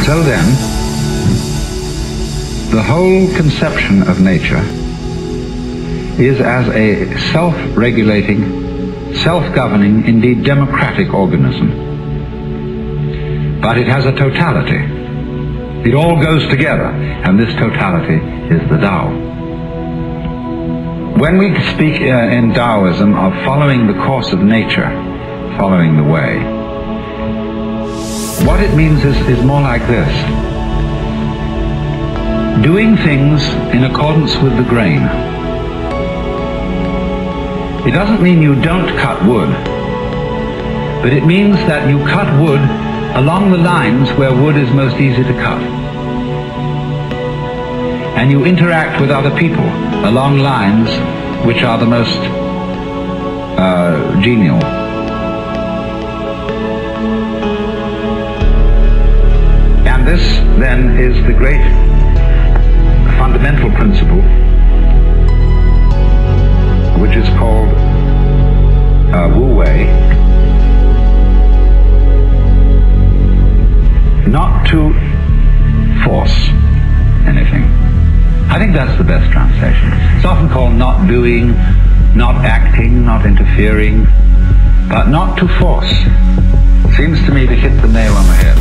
So then, the whole conception of nature is as a self-regulating, self-governing, indeed democratic organism. But it has a totality. It all goes together, and this totality is the Tao. When we speak in Taoism of following the course of nature, following the way, what it means is more like this: doing things in accordance with the grain. It doesn't mean you don't cut wood, but it means that you cut wood along the lines where wood is most easy to cut. And you interact with other people along lines which are the most genial. And this then is the great fundamental principle which is called Wu Wei. Not to force anything. I think that's the best translation. It's often called not doing, not acting, not interfering, but not to force. Seems to me to hit the nail on the head.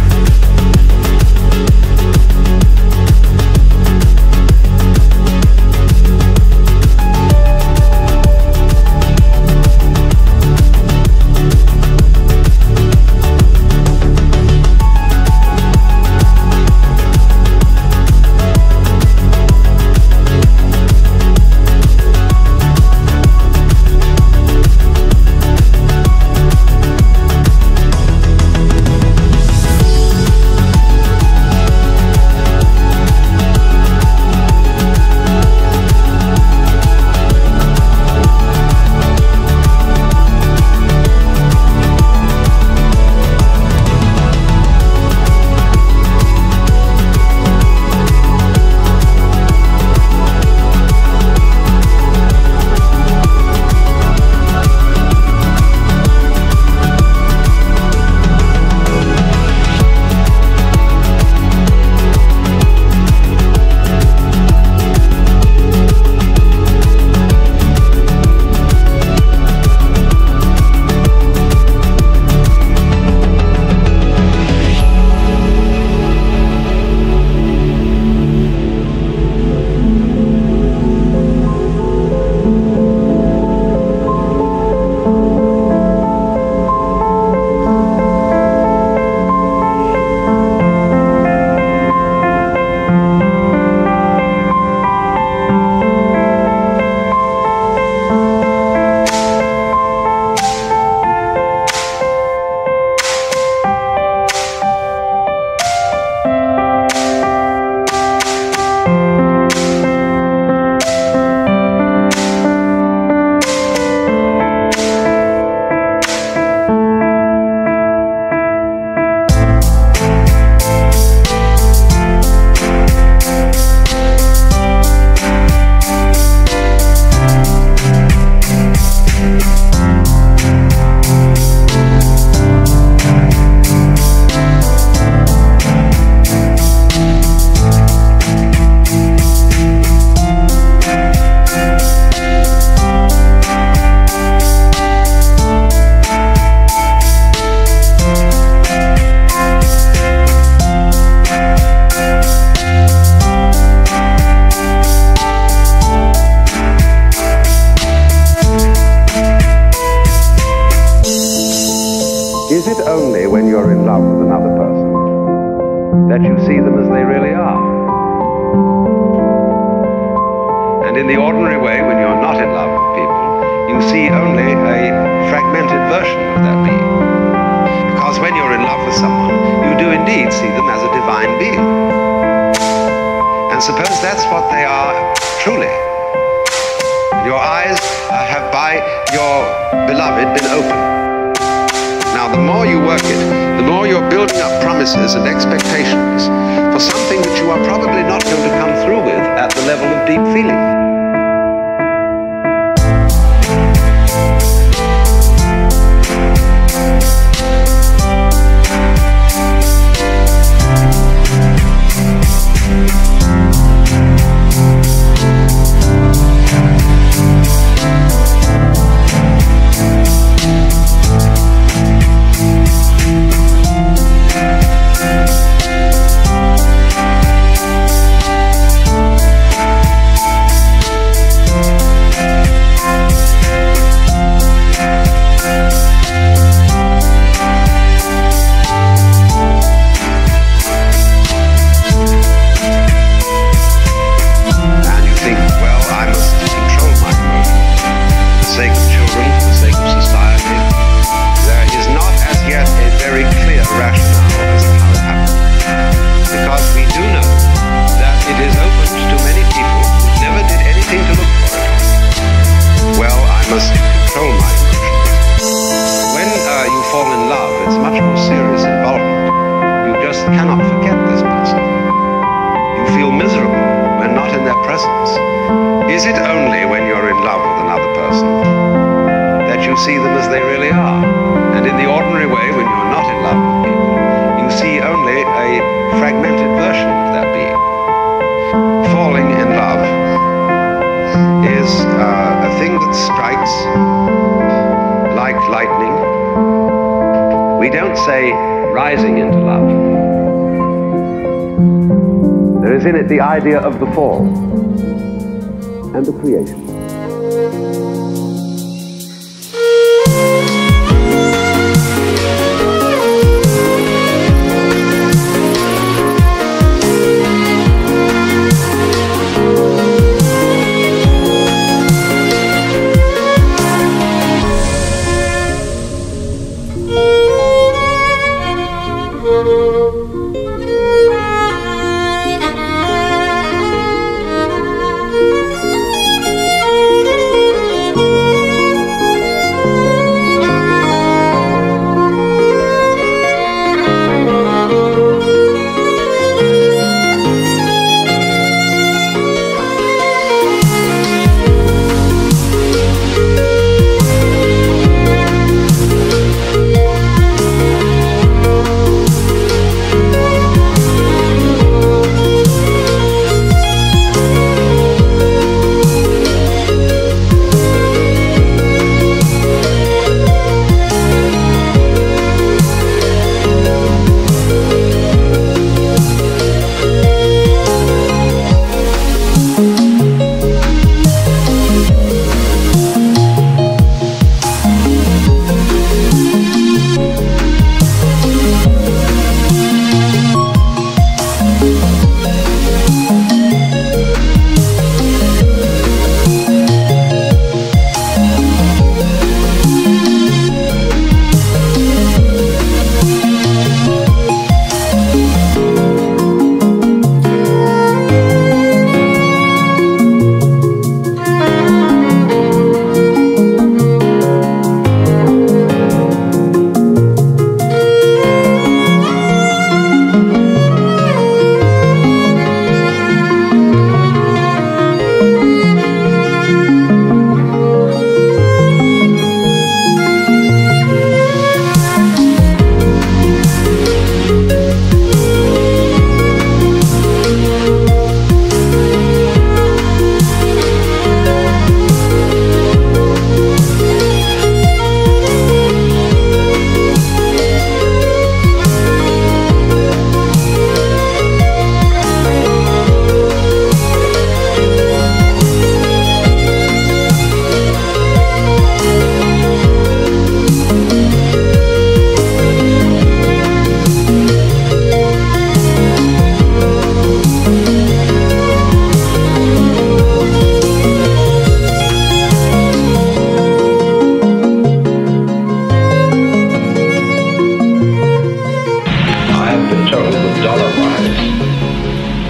Is it only when you're in love with another person that you see them as they really are? And in the ordinary way, when you're not in love with people, you see only a fragmented version of that being. Because when you're in love with someone, you do indeed see them as a divine being. And suppose that's what they are truly. Your eyes have by your beloved been opened. Now, the more you work it, the more you're building up promises and expectations for something which you are probably not going to come through with at the level of deep feeling. We don't say rising into love. There is in it the idea of the fall and the creation.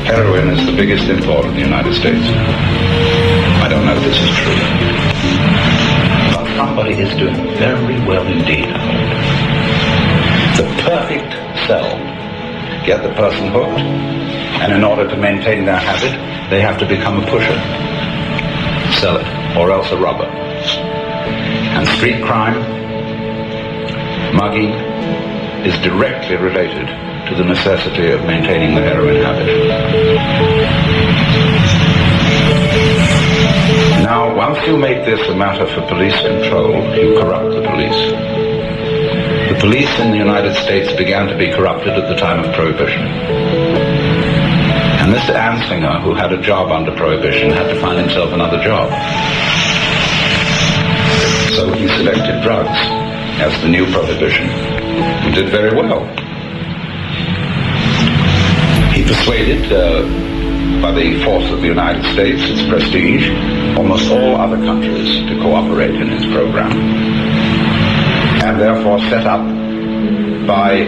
Heroin is the biggest import in the United States. I don't know if this is true. But somebody is doing very well indeed. The perfect sell. Get the person hooked, and in order to maintain their habit, they have to become a pusher. Sell it, or else a robber. And street crime, mugging, is directly related to the necessity of maintaining the heroin habit. Now, once you make this a matter for police control, you corrupt the police. The police in the United States began to be corrupted at the time of Prohibition. And Mr. Anslinger, who had a job under Prohibition, had to find himself another job. So he selected drugs as the new Prohibition, and did very well. He persuaded, by the force of the United States, its prestige, almost all other countries to cooperate in his program, and therefore set up by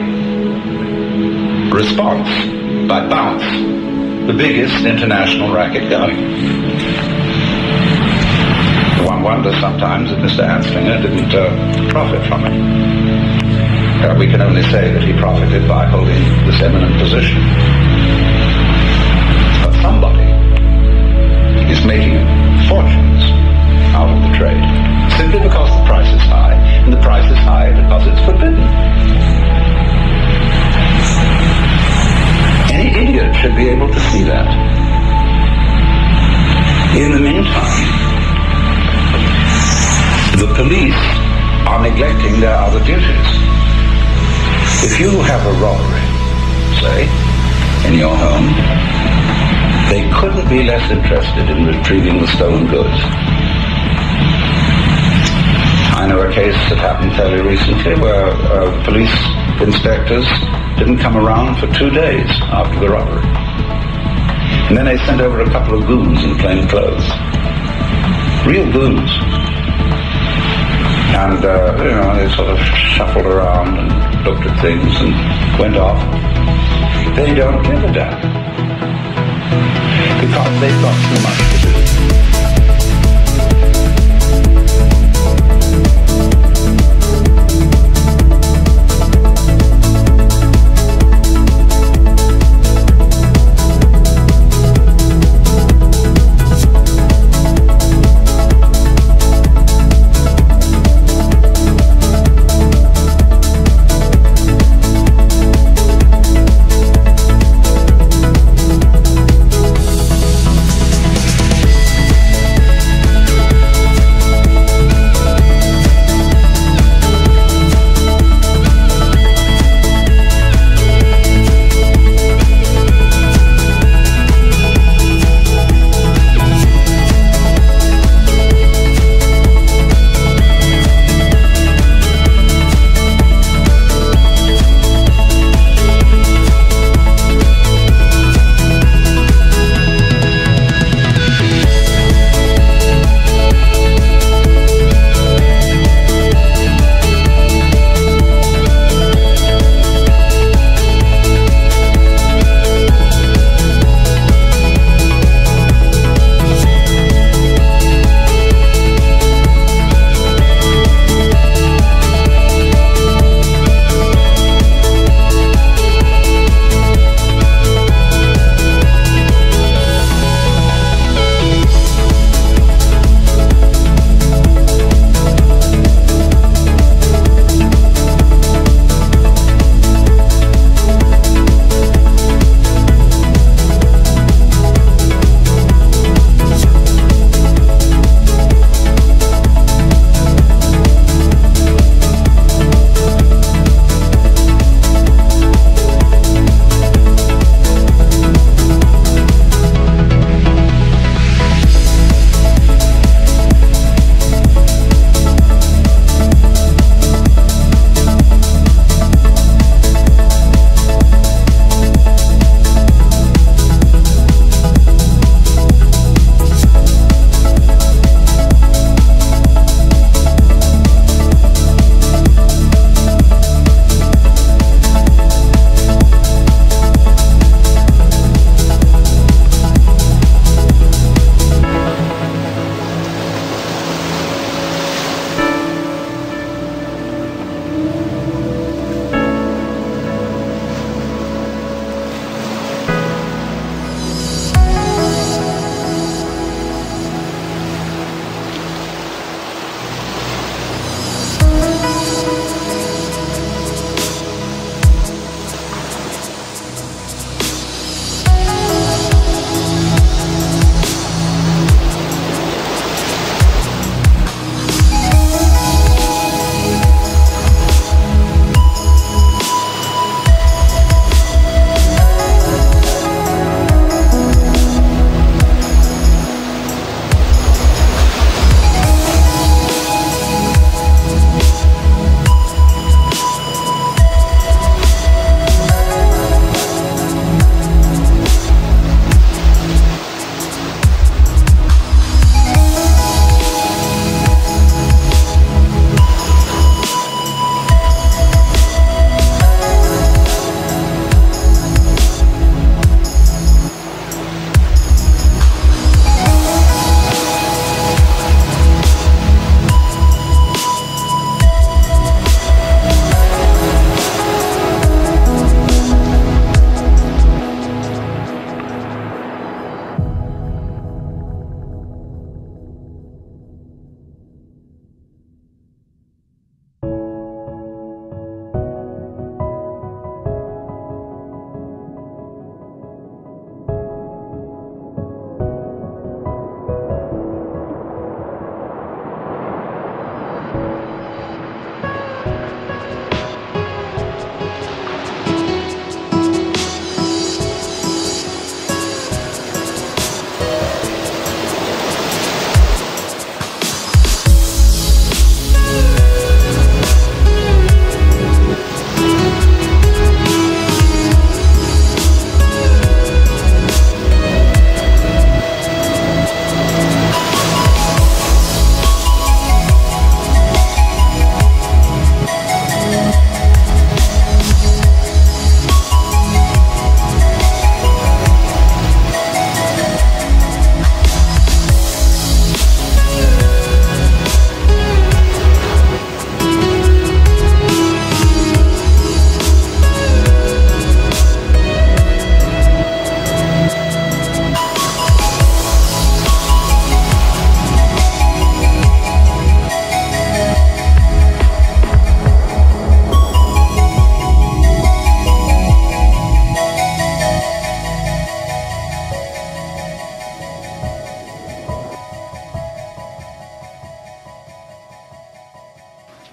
response, by bounce, the biggest international racket going. One wonders sometimes that Mr. Anslinger didn't profit from it. We can only say that he profited by holding this eminent position. But somebody is making fortunes out of the trade, simply because the price is high, and the price is high because it's forbidden. Any idiot should be able to see that. In the meantime, the police are neglecting their other duties. If you have a robbery, say, in your home, they couldn't be less interested in retrieving the stolen goods. I know a case that happened fairly recently where police inspectors didn't come around for 2 days after the robbery. And then they sent over a couple of goons in plain clothes. Real goons. And, they sort of shuffled around and looked at things and went off. They don't give a damn. Because they've got too much to do.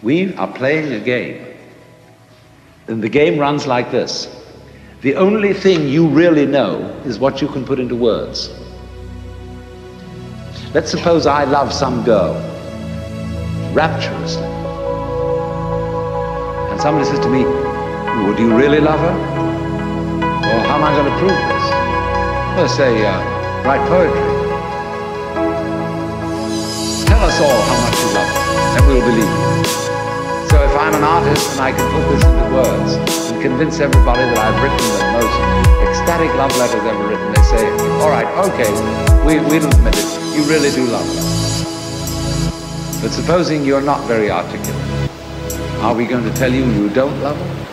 We are playing a game. And the game runs like this. The only thing you really know is what you can put into words. Let's suppose I love some girl rapturously. And somebody says to me, well, do you really love her? Or how am I going to prove this? Well, say, write poetry. Tell us all how much you love her, and we'll believe you. So if I'm an artist and I can put this into words and convince everybody that I've written the most ecstatic love letters ever written, they say, all right, okay, we'll admit it, you really do love her. But supposing you're not very articulate, are we going to tell you you don't love her?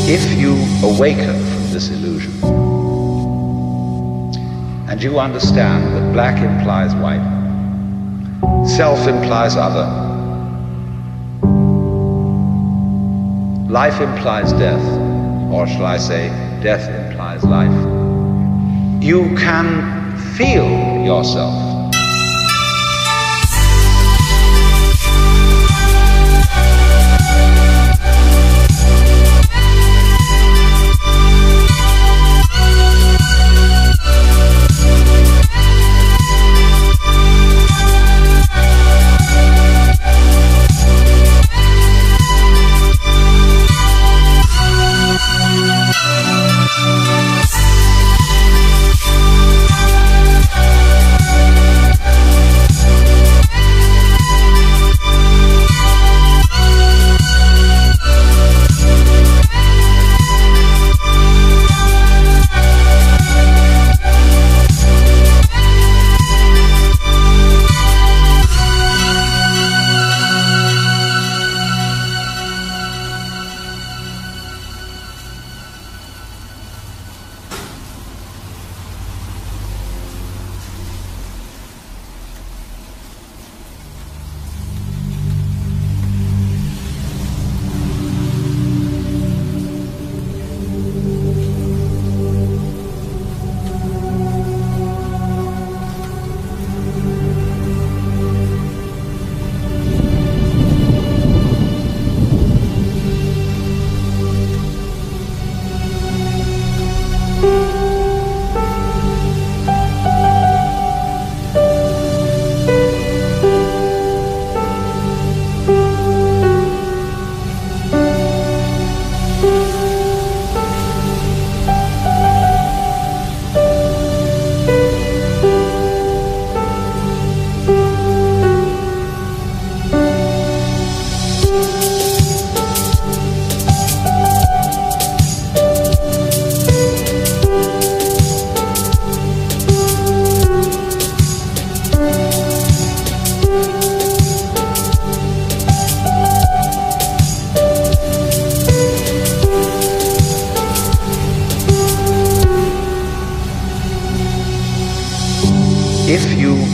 If you awaken from this illusion and you understand that black implies white, self implies other, life implies death, or shall I say, death implies life, you can feel yourself.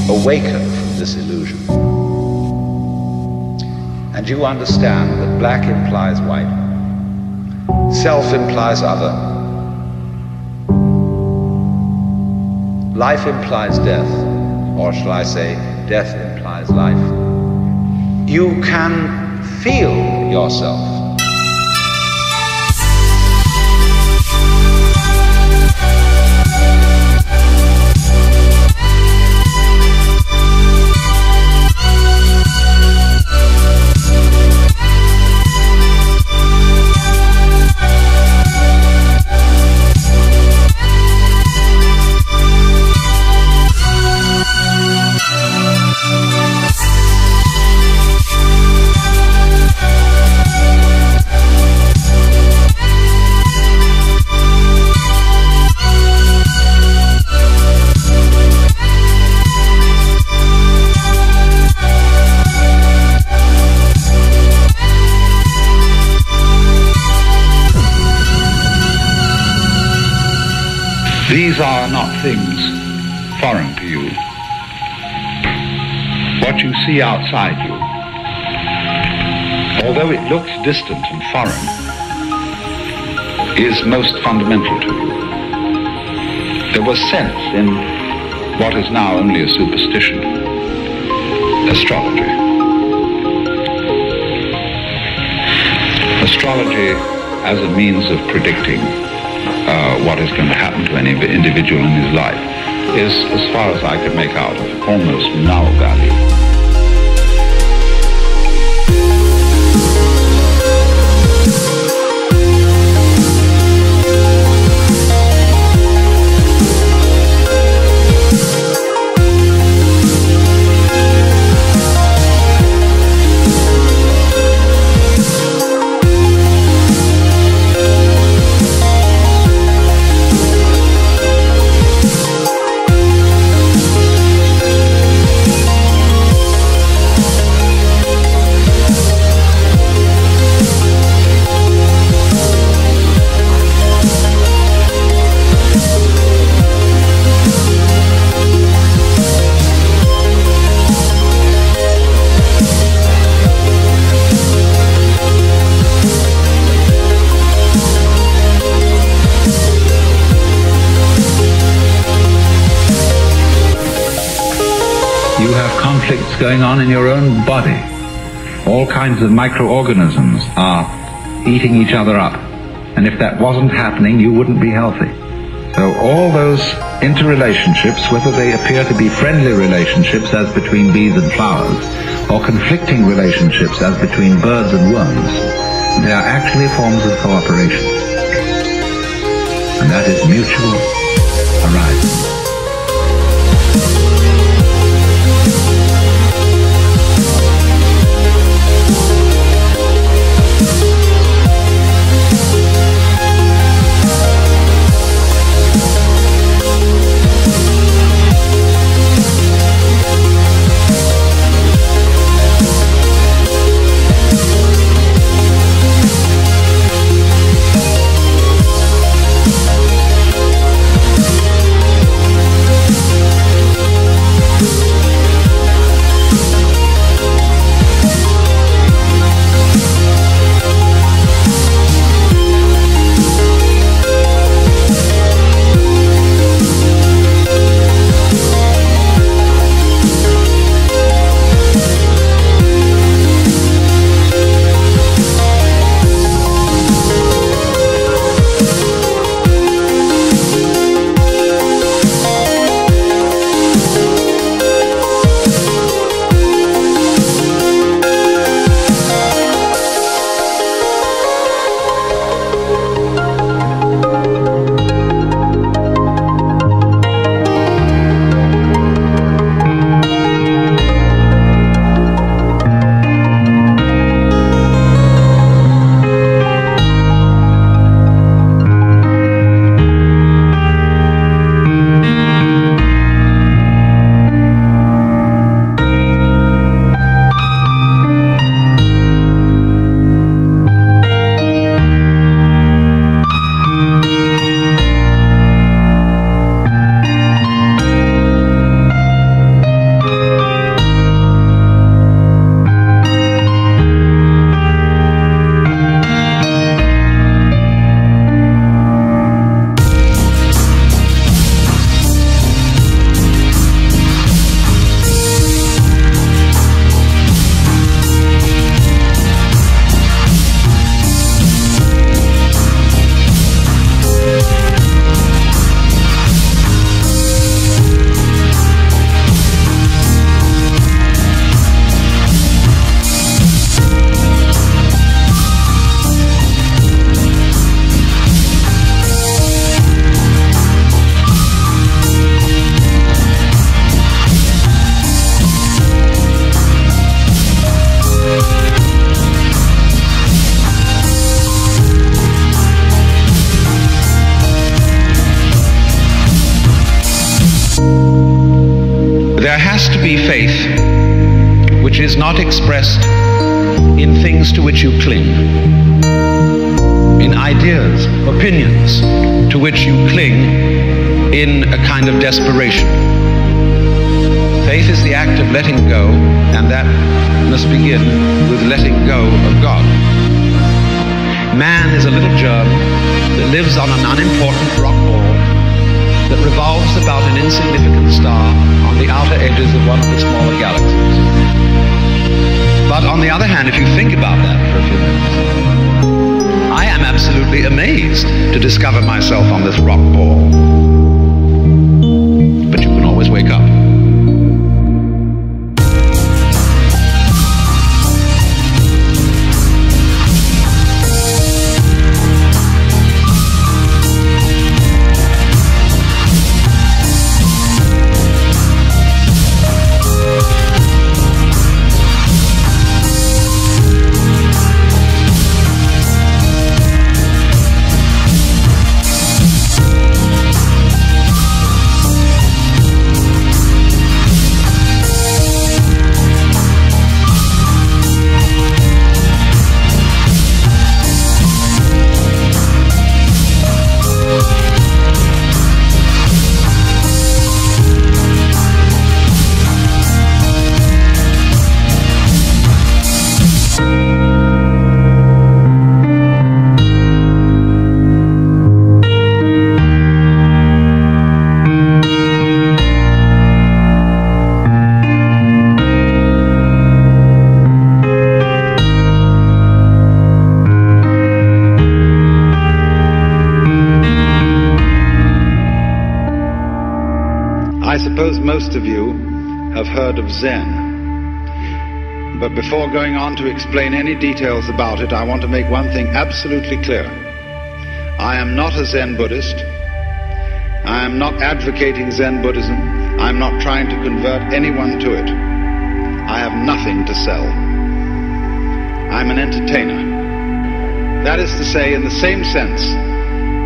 awaken from this illusion, and you understand that black implies white, self implies other, life implies death, or shall I say, death implies life, you can feel yourself. These are not things foreign to you. What you see outside you, although it looks distant and foreign, is most fundamental to you. There was sense in what is now only a superstition, astrology. Astrology as a means of predicting what is going to happen to any individual in his life is, as far as I could make out, of almost null value. You have conflicts going on in your own body. All kinds of microorganisms are eating each other up. And if that wasn't happening, you wouldn't be healthy. So all those interrelationships, whether they appear to be friendly relationships as between bees and flowers, or conflicting relationships as between birds and worms, they are actually forms of cooperation. And that is mutual arising. is not expressed in things to which you cling, in ideas, opinions to which you cling in a kind of desperation. Faith is the act of letting go, and that must begin with letting go of God. Man is a little germ that lives on an unimportant rock ball that revolves about an insignificant star on the outer edges of one of the smaller galaxies. But on the other hand, if you think about that for a few minutes, I am absolutely amazed to discover myself on this rock ball. But you can always wake up. I suppose most of you have heard of Zen, but before going on to explain any details about it, I want to make one thing absolutely clear. I am not a Zen Buddhist. I am not advocating Zen Buddhism. I'm not trying to convert anyone to it. I have nothing to sell. I'm an entertainer. That is to say, in the same sense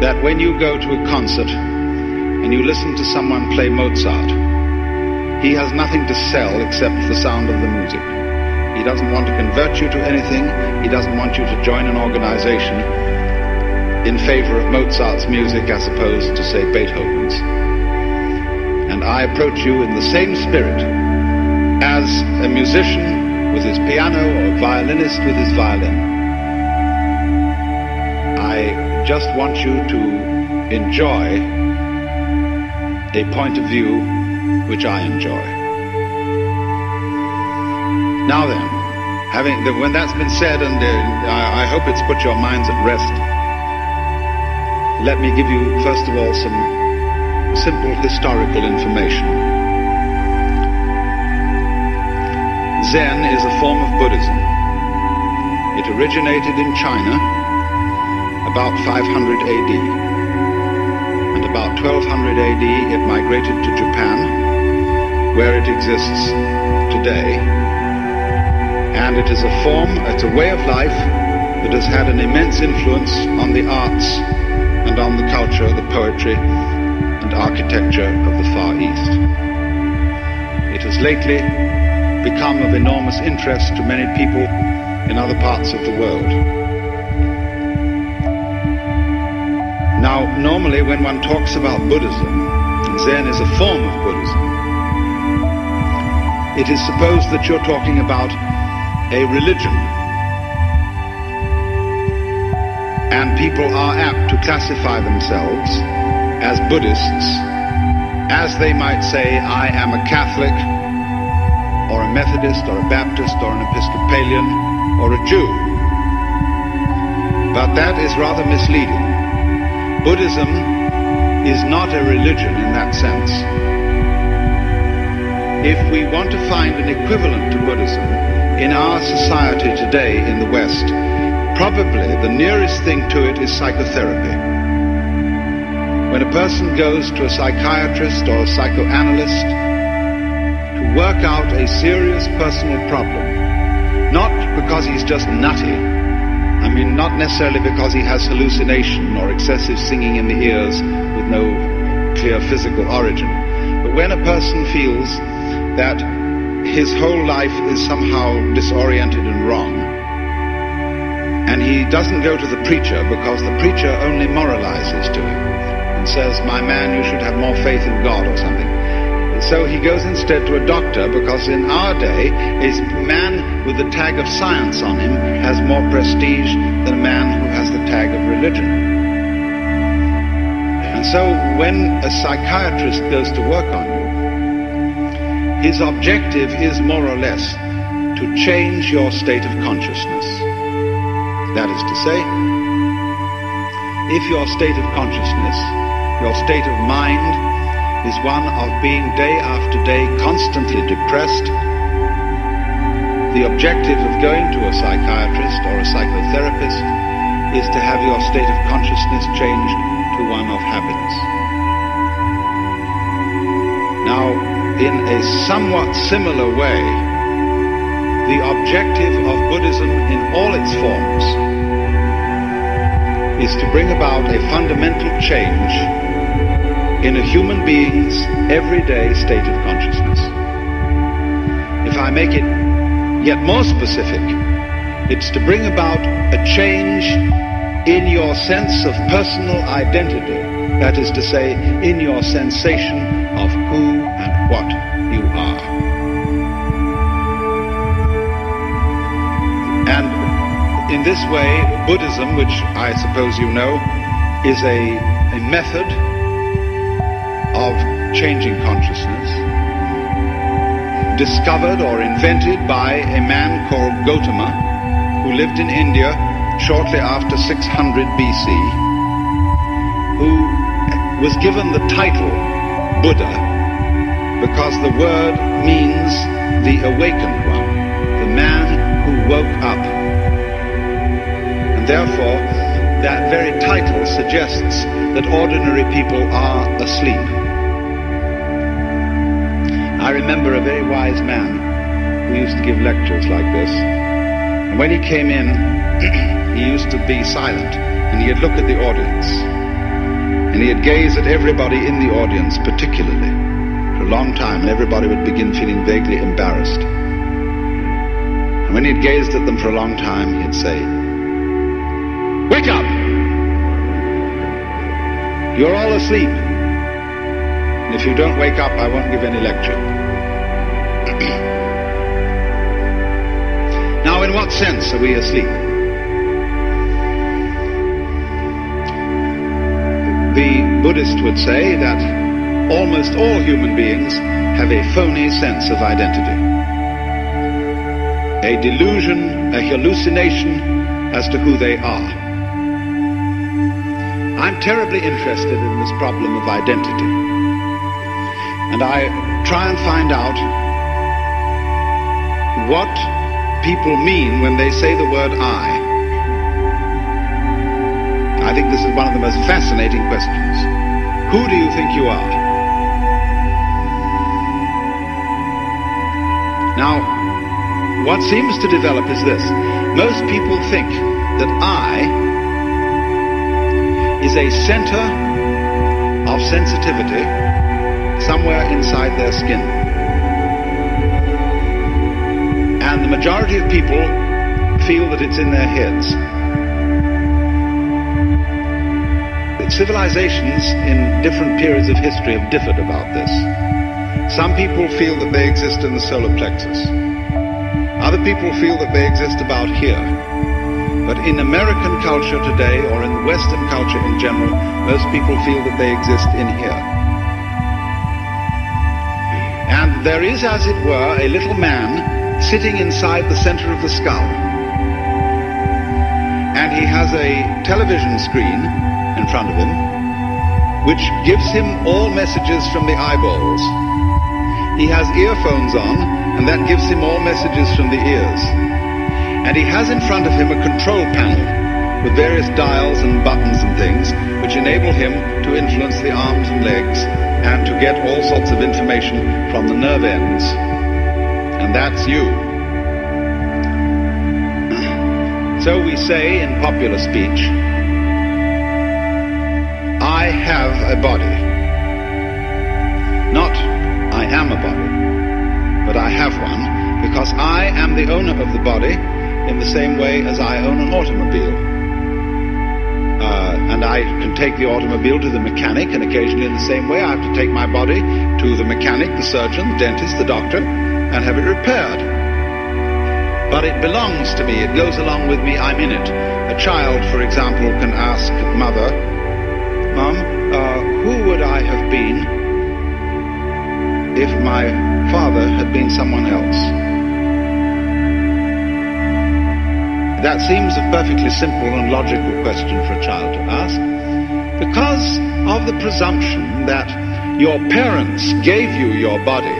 that when you go to a concert and you listen to someone play Mozart, he has nothing to sell except the sound of the music. He doesn't want to convert you to anything. He doesn't want you to join an organization in favor of Mozart's music as opposed to, say, Beethoven's. And I approach you in the same spirit as a musician with his piano or a violinist with his violin. I just want you to enjoy a point of view which I enjoy. Now then, when that's been said, and I hope it's put your minds at rest, let me give you first of all some simple historical information. Zen is a form of Buddhism. It originated in China about 500 AD. And about 1200 AD, it migrated to Japan, where it exists today. And it is a form, it's a way of life that has had an immense influence on the arts and on the culture, the poetry and architecture of the Far East. It has lately become of enormous interest to many people in other parts of the world. Now, normally when one talks about Buddhism, and Zen is a form of Buddhism, it is supposed that you're talking about a religion. And people are apt to classify themselves as Buddhists, as they might say, I am a Catholic, or a Methodist, or a Baptist, or an Episcopalian, or a Jew. But that is rather misleading. Buddhism is not a religion in that sense. If we want to find an equivalent to Buddhism in our society today in the West, probably the nearest thing to it is psychotherapy. When a person goes to a psychiatrist or a psychoanalyst to work out a serious personal problem, not because he's just nutty, I mean, not necessarily because he has hallucination or excessive singing in the ears with no clear physical origin, but when a person feels that his whole life is somehow disoriented and wrong, and he doesn't go to the preacher because the preacher only moralizes to him and says, "My man, you should have more faith in God," or something. So he goes instead to a doctor, because in our day, a man with the tag of science on him has more prestige than a man who has the tag of religion. And so when a psychiatrist goes to work on you, his objective is more or less to change your state of consciousness. That is to say, if your state of consciousness, your state of mind, is one of being day after day constantly depressed, the objective of going to a psychiatrist or a psychotherapist is to have your state of consciousness changed to one of happiness. Now, in a somewhat similar way, the objective of Buddhism in all its forms is to bring about a fundamental change in a human being's everyday state of consciousness. If I make it yet more specific, it's to bring about a change in your sense of personal identity, that is to say, in your sensation of who and what you are. And in this way, Buddhism, which I suppose you know, is a method of changing consciousness, discovered or invented by a man called Gautama, who lived in India shortly after 600 BC, who was given the title Buddha because the word means the awakened one, the man who woke up. And therefore, that very title suggests that ordinary people are asleep. I remember a very wise man who used to give lectures like this. And when he came in, he used to be silent, and he'd look at the audience. And he'd gaze at everybody in the audience particularly for a long time, and everybody would begin feeling vaguely embarrassed. And when he'd gazed at them for a long time, he'd say, "Wake up! You're all asleep. And if you don't wake up, I won't give any lecture." Now, in what sense are we asleep? The Buddhist would say that almost all human beings have a phony sense of identity, a delusion, a hallucination as to who they are. I'm terribly interested in this problem of identity, and I try and find out what people mean when they say the word I. I think this is one of the most fascinating questions. Who do you think you are? Now, what seems to develop is this. Most people think that I is a center of sensitivity somewhere inside their skin. And the majority of people feel that it's in their heads. Civilizations in different periods of history have differed about this. Some people feel that they exist in the solar plexus. Other people feel that they exist about here. But in American culture today, or in Western culture in general, most people feel that they exist in here. And there is, as it were, a little man sitting inside the center of the skull. And he has a television screen in front of him, which gives him all messages from the eyeballs. He has earphones on, and that gives him all messages from the ears. And he has in front of him a control panel with various dials and buttons and things, which enable him to influence the arms and legs and to get all sorts of information from the nerve ends. And that's you. So we say in popular speech, I have a body. Not I am a body, but I have one, because I am the owner of the body in the same way as I own an automobile. And I can take the automobile to the mechanic, and occasionally in the same way I have to take my body to the mechanic, the surgeon, the dentist, the doctor, and have it repaired. But it belongs to me, it goes along with me, I'm in it. A child, for example, can ask mother, Mom, who would I have been if my father had been someone else? That seems a perfectly simple and logical question for a child to ask, because of the presumption that your parents gave you your body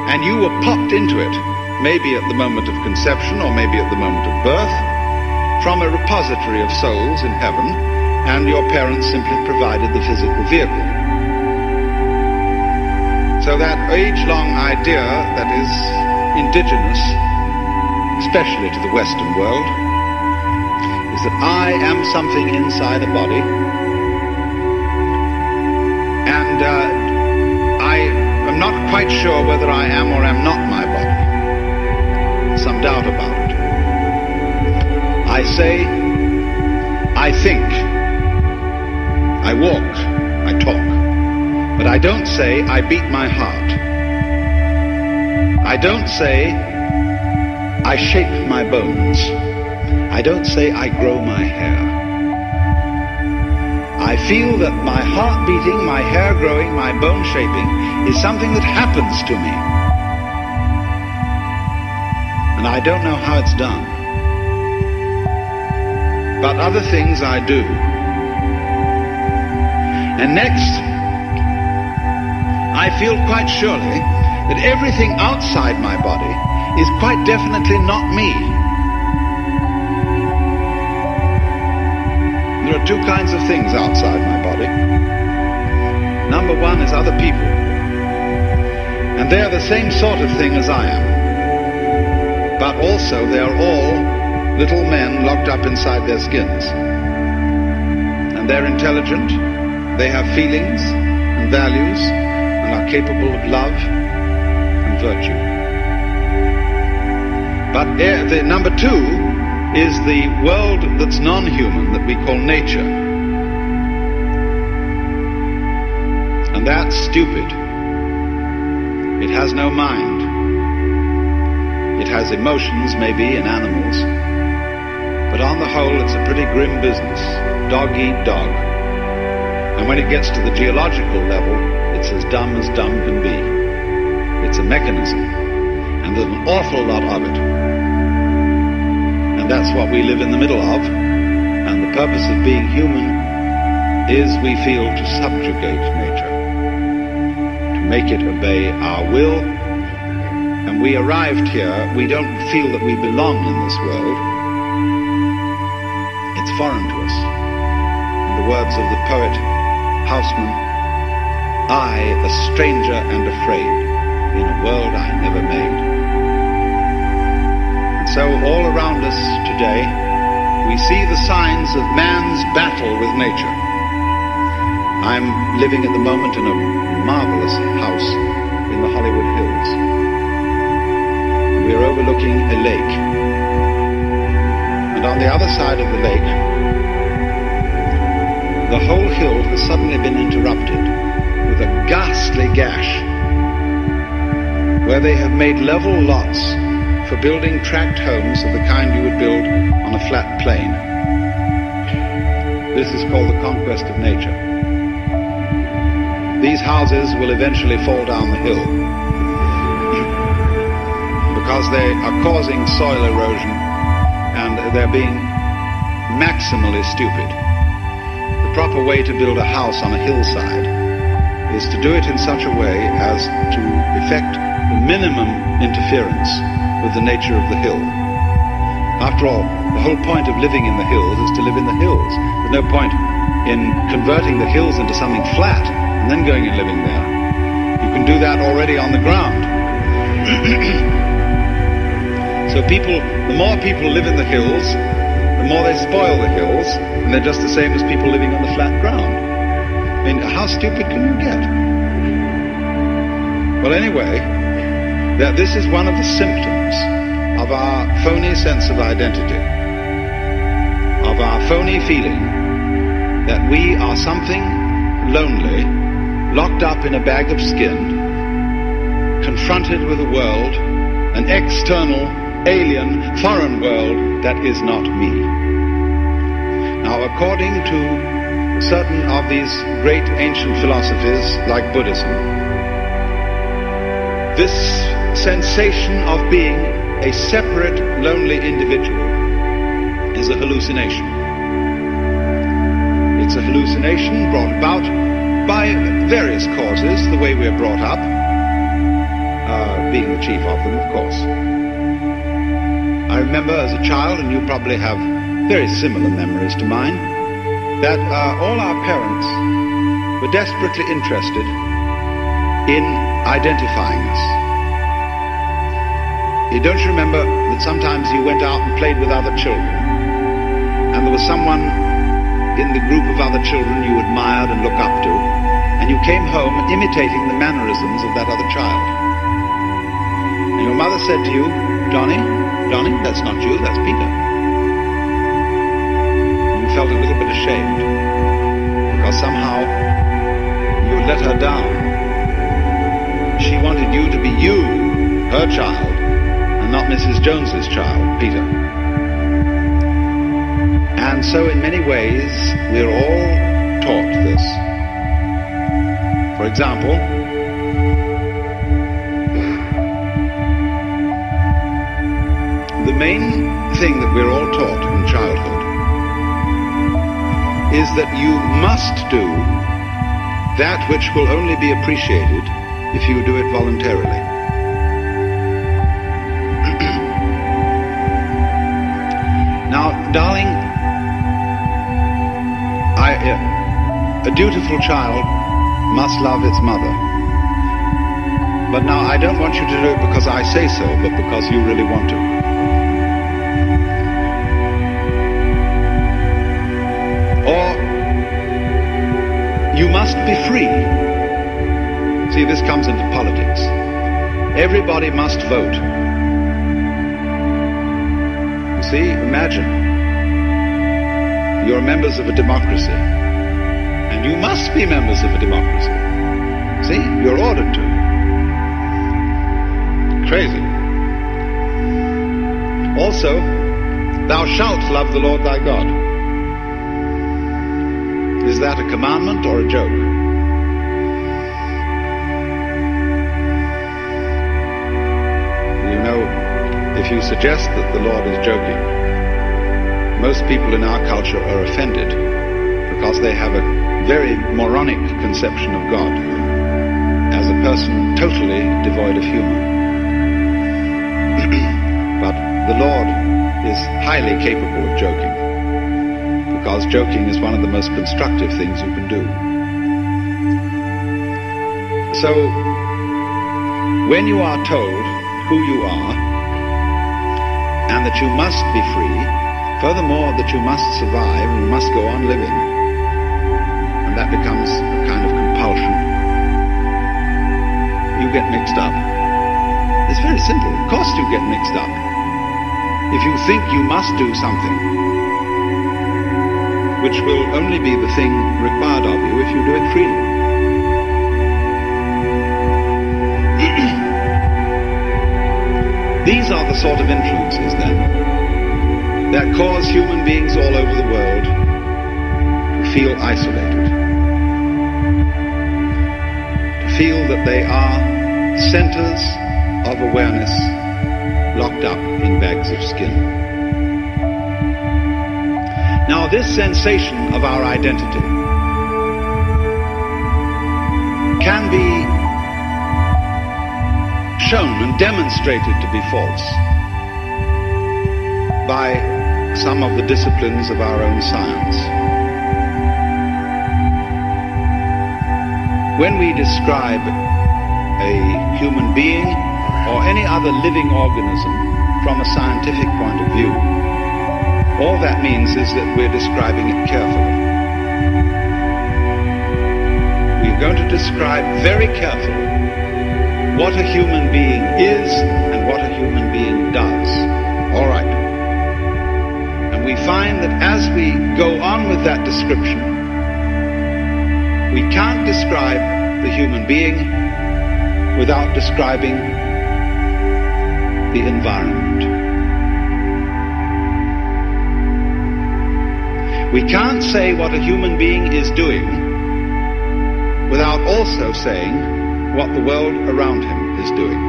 and you were popped into it, maybe at the moment of conception or maybe at the moment of birth, from a repository of souls in heaven, and your parents simply provided the physical vehicle. So that age-long idea that is indigenous, especially to the Western world, is that I am something inside a body, and I am not quite sure whether I am or am not my body. There's some doubt about it. I say, I think, I walk, I talk, but I don't say I beat my heart. I don't say I shape my bones. I don't say I grow my hair. I feel that my heart beating, my hair growing, my bone shaping is something that happens to me. And I don't know how it's done. But other things I do. And next, I feel quite surely that everything outside my body is quite definitely not me. There are two kinds of things outside my body. Number one is other people. And they're the same sort of thing as I am. But also they're all little men locked up inside their skins. And they're intelligent, they have feelings and values, and are capable of love and virtue. But the number two is the world that's non-human, that we call nature. And that's stupid. It has no mind. It has emotions, maybe, in animals. But on the whole, it's a pretty grim business. Dog eat dog. And when it gets to the geological level, it's as dumb can be. It's a mechanism. And there's an awful lot of it. And that's what we live in the middle of. And the purpose of being human is, we feel, to subjugate nature, to make it obey our will. And we arrived here, we don't feel that we belong in this world. It's foreign to us. In the words of the poet Houseman, I, a stranger and afraid, in a world I never made. And so all around us today, we see the signs of man's battle with nature. I'm living at the moment in a marvelous house in the Hollywood Hills. We're overlooking a lake. And on the other side of the lake, the whole hill has suddenly been interrupted with a ghastly gash where they have made level lots for building tract homes of the kind you would build on a flat plain. This is called the conquest of nature. These houses will eventually fall down the hill because they are causing soil erosion and they're being maximally stupid. The proper way to build a house on a hillside is to do it in such a way as to effect the minimum interference with the nature of the hill. After all, the whole point of living in the hills is to live in the hills. There's no point in converting the hills into something flat and then going and living there. You can do that already on the ground. So the more people live in the hills, the more they spoil the hills, and they're just the same as people living on the flat ground. I mean, how stupid can you get? Well, anyway, that this is one of the symptoms of our phony sense of identity, of our phony feeling that we are something lonely, locked up in a bag of skin, confronted with a world, an external, alien, foreign world that is not me. Now, according to certain of these great ancient philosophies, like Buddhism, this sensation of being a separate, lonely individual is a hallucination. It's a hallucination brought about by various causes, the way we're brought up, being the chief of them, of course. I remember as a child, and you probably have very similar memories to mine, that all our parents were desperately interested in identifying us. Don't you remember that sometimes you went out and played with other children, and there was someone in the group of other children you admired and looked up to, and you came home imitating the mannerisms of that other child? And your mother said to you, Johnny, that's not you, that's Peter. And you felt a little bit ashamed, because somehow you let her down. She wanted you to be you, her child, and not Mrs. Jones's child, Peter. And so in many ways, we're all taught this. For example, the main thing that we're all taught in childhood is that you must do that which will only be appreciated if you do it voluntarily. Now, darling, a dutiful child must love its mother. But now, I don't want you to do it because I say so, but because you really want to. Or, you must be free. See, this comes into politics. Everybody must vote. You see, imagine. You're members of a democracy. And you must be members of a democracy. See, you're ordered to. Crazy. Also, thou shalt love the Lord thy God. Is that a commandment or a joke? You know, if you suggest that the Lord is joking, most people in our culture are offended because they have a very moronic conception of God as a person totally devoid of humor. But the Lord is highly capable of joking, because joking is one of the most constructive things you can do. So, when you are told who you are, and that you must be free, furthermore that you must survive and you must go on living, and that becomes a kind of compulsion, you get mixed up. It's very simple. Of course you get mixed up. If you think you must do something, which will only be the thing required of you if you do it freely. These are the sort of influences, then, that cause human beings all over the world to feel isolated, to feel that they are centers of awareness locked up in bags of skin. Now, this sensation of our identity can be shown and demonstrated to be false by some of the disciplines of our own science. When we describe a human being or any other living organism from a scientific point of view, all that means is that we're describing it carefully. We're going to describe very carefully what a human being is and what a human being does. All right. And we find that as we go on with that description, we can't describe the human being without describing the environment. We can't say what a human being is doing without also saying what the world around him is doing.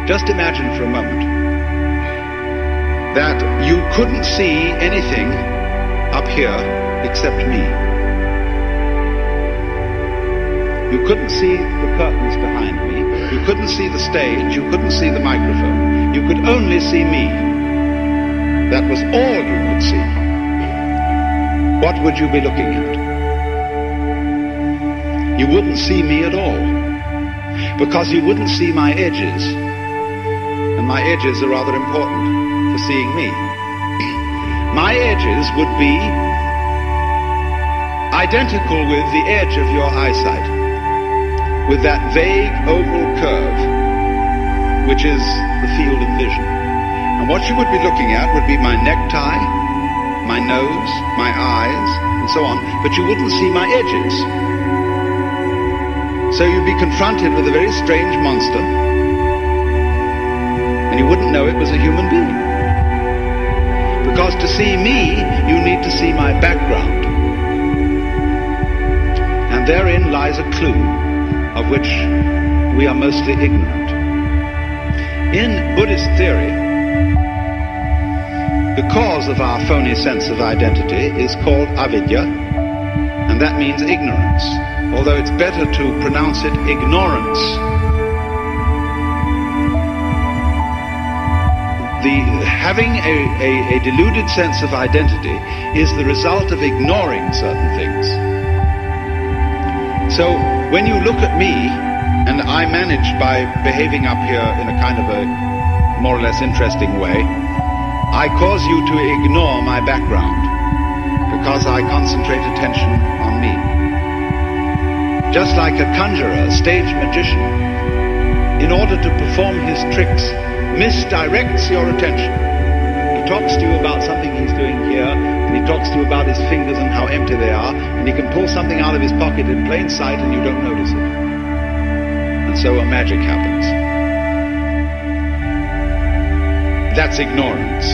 Just imagine for a moment that you couldn't see anything up here except me. You couldn't see the curtains behind me. You couldn't see the stage. You couldn't see the microphone. You could only see me. That was all you could see. What would you be looking at? You wouldn't see me at all, because you wouldn't see my edges. And my edges are rather important for seeing me. My edges would be identical with the edge of your eyesight, with that vague oval curve, which is the field of vision. And what you would be looking at would be my necktie, my nose, my eyes, and so on, but you wouldn't see my edges. So you'd be confronted with a very strange monster, and you wouldn't know it was a human being. Because to see me, you need to see my background. And therein lies a clue of which we are mostly ignorant. In Buddhist theory, the cause of our phony sense of identity is called avidya, and that means ignorance, although it's better to pronounce it ignorance. Having a deluded sense of identity is the result of ignoring certain things. So when you look at me, and I manage by behaving up here in a kind of a more or less interesting way, I cause you to ignore my background because I concentrate attention on me. Just like a conjurer, a stage magician, in order to perform his tricks, misdirects your attention. He talks to you about something he's doing here, and he talks to you about his fingers and how empty they are, and he can pull something out of his pocket in plain sight and you don't notice it. And so a magic happens. That's ignorance.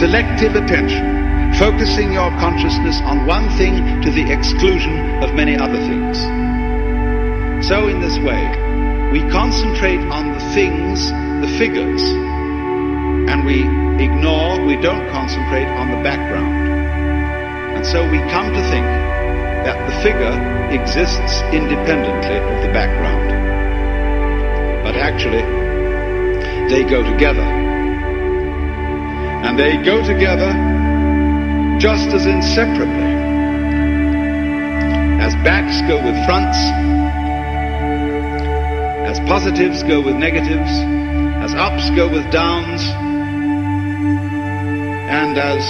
Selective attention, focusing your consciousness on one thing to the exclusion of many other things. So in this way, we concentrate on the things, the figures, and we don't concentrate on the background. And so we come to think that the figure exists independently of the background. But actually, they go together. And they go together just as inseparably as backs go with fronts, as positives go with negatives, as ups go with downs, and as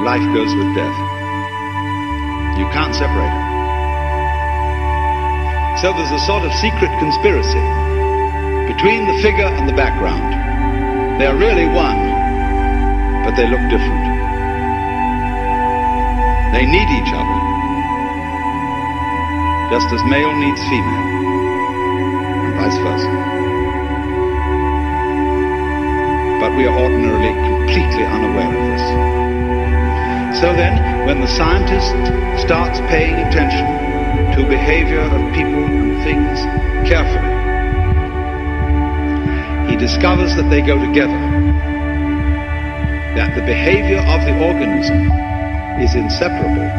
life goes with death. You can't separate them. So there's a sort of secret conspiracy between the figure and the background. They are really one, but they look different. They need each other, just as male needs female, and vice versa. But we are ordinarily completely unaware of this. So then, when the scientist starts paying attention to behavior of people and things carefully, he discovers that they go together, that the behavior of the organism is inseparable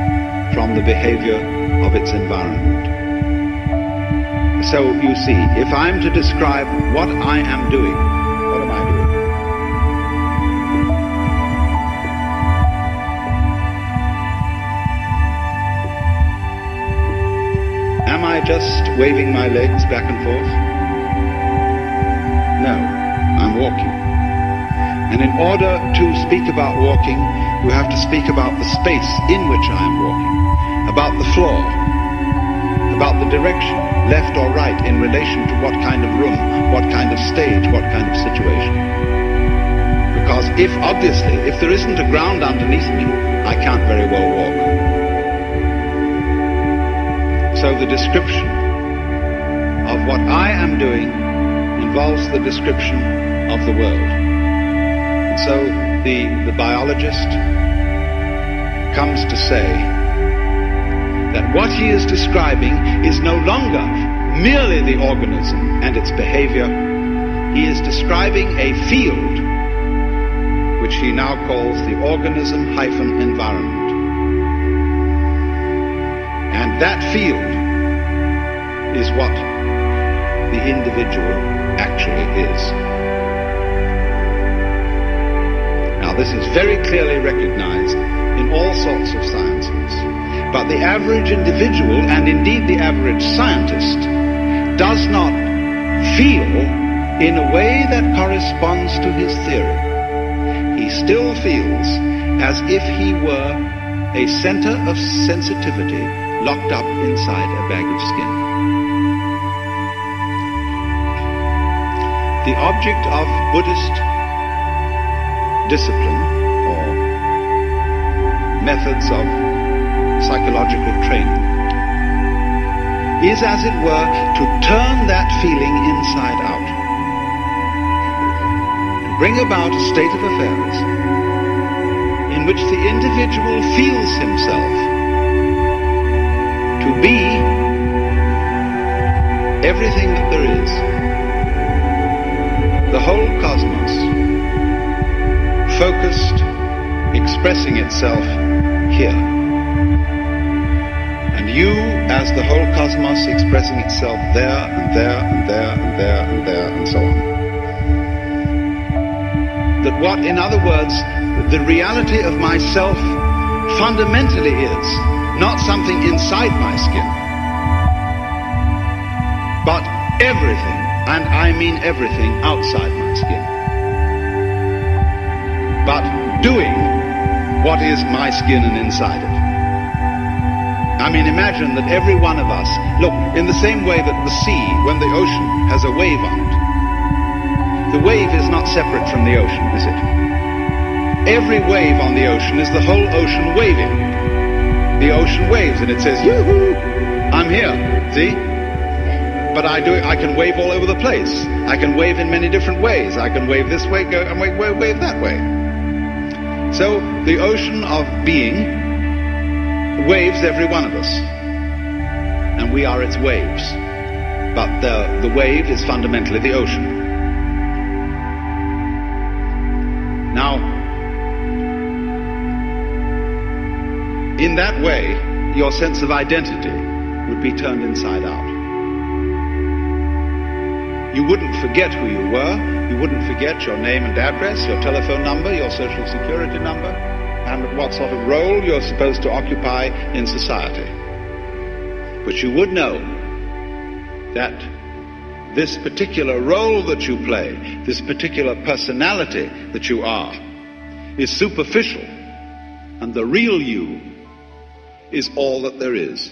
from the behavior of its environment. So you see, if I'm to describe what I am doing, what am I doing? Am I just waving my legs back and forth? No, I'm walking. And in order to speak about walking, you have to speak about the space in which I am walking, about the floor, about the direction, left or right, in relation to what kind of room, what kind of stage, what kind of situation. Because if there isn't a ground underneath me, I can't very well walk. So the description of what I am doing involves the description of the world. And so the biologist comes to say that what he is describing is no longer merely the organism and its behavior. He is describing a field which he now calls the organism-environment. And that field is what the individual actually is. Now, this is very clearly recognized in all sorts of sciences. But the average individual, and indeed the average scientist, does not feel in a way that corresponds to his theory. He still feels as if he were a center of sensitivity locked up inside a bag of skin. The object of Buddhist discipline or methods of psychological training is, as it were, to turn that feeling inside out, to bring about a state of affairs in which the individual feels himself to be everything that there is, the whole cosmos, focused, expressing itself here. And you, as the whole cosmos, expressing itself there and there and there and there and there and so on. That what, in other words, the reality of myself fundamentally is not something inside my skin, but everything, and I mean everything, outside my skin. But doing what is my skin and inside it. I mean, imagine that every one of us, look, in the same way that the sea, when the ocean has a wave on it, the wave is not separate from the ocean, is it? Every wave on the ocean is the whole ocean waving. The ocean waves and it says, yoo-hoo, I'm here, see? But I can wave all over the place. I can wave in many different ways. I can wave this way, go and wave that way. So the ocean of being waves every one of us, and we are its waves. But the wave is fundamentally the ocean. Now, in that way, your sense of identity would be turned inside out. You wouldn't forget who you were. You wouldn't forget your name and address, your telephone number, your social security number, and what sort of role you're supposed to occupy in society. But you would know that this particular role that you play, this particular personality that you are, is superficial, and the real you is all that there is.